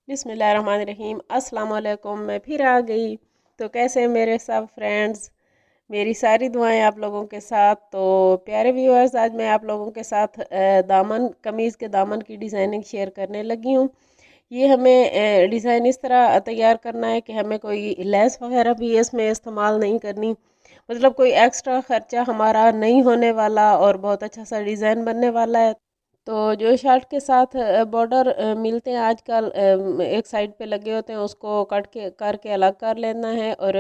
बिस्मिल्लाहिर्रहमानिर्रहीम। अस्सलाम वालेकुम। मैं फिर आ गई। तो कैसे हैं मेरे सब फ्रेंड्स? मेरी सारी दुआएं आप लोगों के साथ। तो प्यारे व्यूअर्स, आज मैं आप लोगों के साथ दामन कमीज़ के दामन की डिज़ाइनिंग शेयर करने लगी हूँ। ये हमें डिज़ाइन इस तरह तैयार करना है कि हमें कोई लेस वगैरह भी इसमें इस्तेमाल नहीं करनी, मतलब कोई एक्स्ट्रा ख़र्चा हमारा नहीं होने वाला और बहुत अच्छा सा डिज़ाइन बनने वाला है। तो जो शर्ट के साथ बॉर्डर मिलते हैं आजकल, एक साइड पे लगे होते हैं, उसको कट के करके अलग कर लेना है और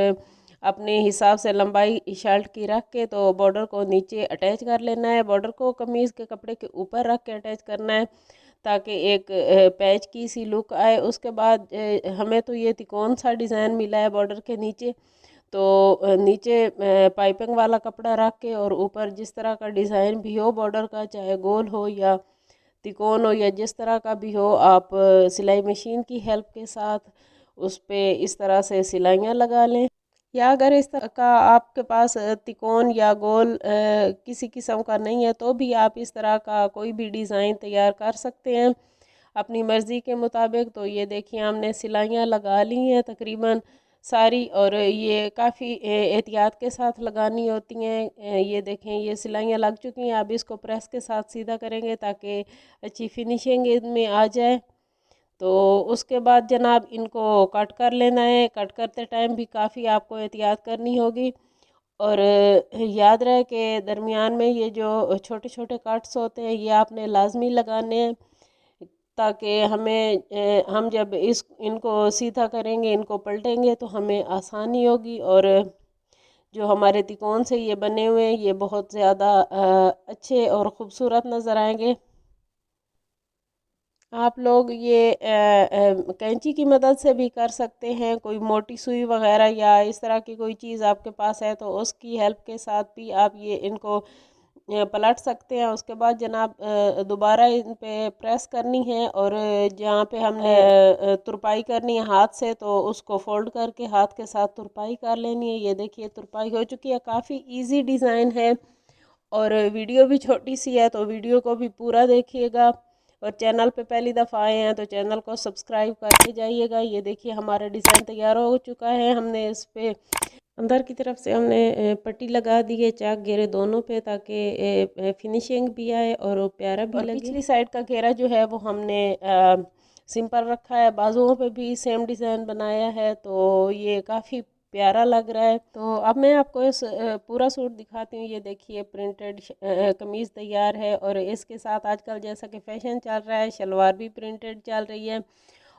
अपने हिसाब से लंबाई शर्ट की रख के तो बॉर्डर को नीचे अटैच कर लेना है। बॉर्डर को कमीज़ के कपड़े के ऊपर रख के अटैच करना है ताकि एक पैच की सी लुक आए। उसके बाद हमें तो ये तिकोन सा डिज़ाइन मिला है बॉर्डर के नीचे, तो नीचे पाइपिंग वाला कपड़ा रख के और ऊपर जिस तरह का डिज़ाइन भी हो बॉर्डर का, चाहे गोल हो या तिकोन हो या जिस तरह का भी हो, आप सिलाई मशीन की हेल्प के साथ उस पे इस तरह से सिलाइयाँ लगा लें। या अगर इस तरह का आपके पास तिकोन या गोल किसी किस्म का नहीं है तो भी आप इस तरह का कोई भी डिज़ाइन तैयार कर सकते हैं अपनी मर्ज़ी के मुताबिक। तो ये देखिए हमने सिलाइयाँ लगा ली हैं तकरीबन सारी, और ये काफ़ी एहतियात के साथ लगानी होती हैं। ये देखें ये सिलाइयाँ लग चुकी हैं। अब इसको प्रेस के साथ सीधा करेंगे ताकि अच्छी फिनिशिंग इनमें आ जाए। तो उसके बाद जनाब इनको कट कर लेना है। कट करते टाइम भी काफ़ी आपको एहतियात करनी होगी और याद रहे कि दरमियान में ये जो छोटे छोटे कट्स होते हैं ये आपने लाजमी लगाने हैं ताकि हम जब इनको सीधा करेंगे, इनको पलटेंगे तो हमें आसानी होगी। और जो हमारे तिकोन से ये बने हुए हैं ये बहुत ज़्यादा अच्छे और ख़ूबसूरत नज़र आएंगे। आप लोग ये कैंची की मदद से भी कर सकते हैं। कोई मोटी सुई वगैरह या इस तरह की कोई चीज़ आपके पास है तो उसकी हेल्प के साथ भी आप ये इनको पलट सकते हैं। उसके बाद जनाब दोबारा इन पे प्रेस करनी है और जहाँ पे हमने तुरपाई करनी है हाथ से तो उसको फोल्ड करके हाथ के साथ तुरपाई कर लेनी है। ये देखिए तुरपाई हो चुकी है। काफ़ी इजी डिज़ाइन है और वीडियो भी छोटी सी है तो वीडियो को भी पूरा देखिएगा। और चैनल पे पहली दफ़ा आए हैं तो चैनल को सब्सक्राइब करके जाइएगा। ये देखिए हमारा डिज़ाइन तैयार हो चुका है। हमने इस पे अंदर की तरफ से हमने पट्टी लगा दी है, चाक घेरे दोनों पे, ताकि फिनिशिंग भी आए और वो प्यारा भी लगे। पिछली साइड का घेरा जो है वो हमने सिंपल रखा है। बाजुओं पे भी सेम डिज़ाइन बनाया है तो ये काफ़ी प्यारा लग रहा है। तो अब मैं आपको इस पूरा सूट दिखाती हूँ। ये देखिए प्रिंटेड कमीज़ तैयार है और इसके साथ आजकल जैसा कि फैशन चल रहा है शलवार भी प्रिंटेड चल रही है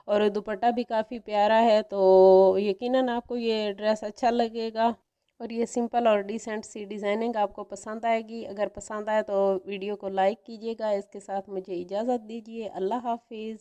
और दुपट्टा भी काफ़ी प्यारा है। तो यकीनन आपको ये ड्रेस अच्छा लगेगा और ये सिंपल और डिसेंट सी डिज़ाइनिंग आपको पसंद आएगी। अगर पसंद आए तो वीडियो को लाइक कीजिएगा। इसके साथ मुझे इजाज़त दीजिए। अल्लाह हाफिज़।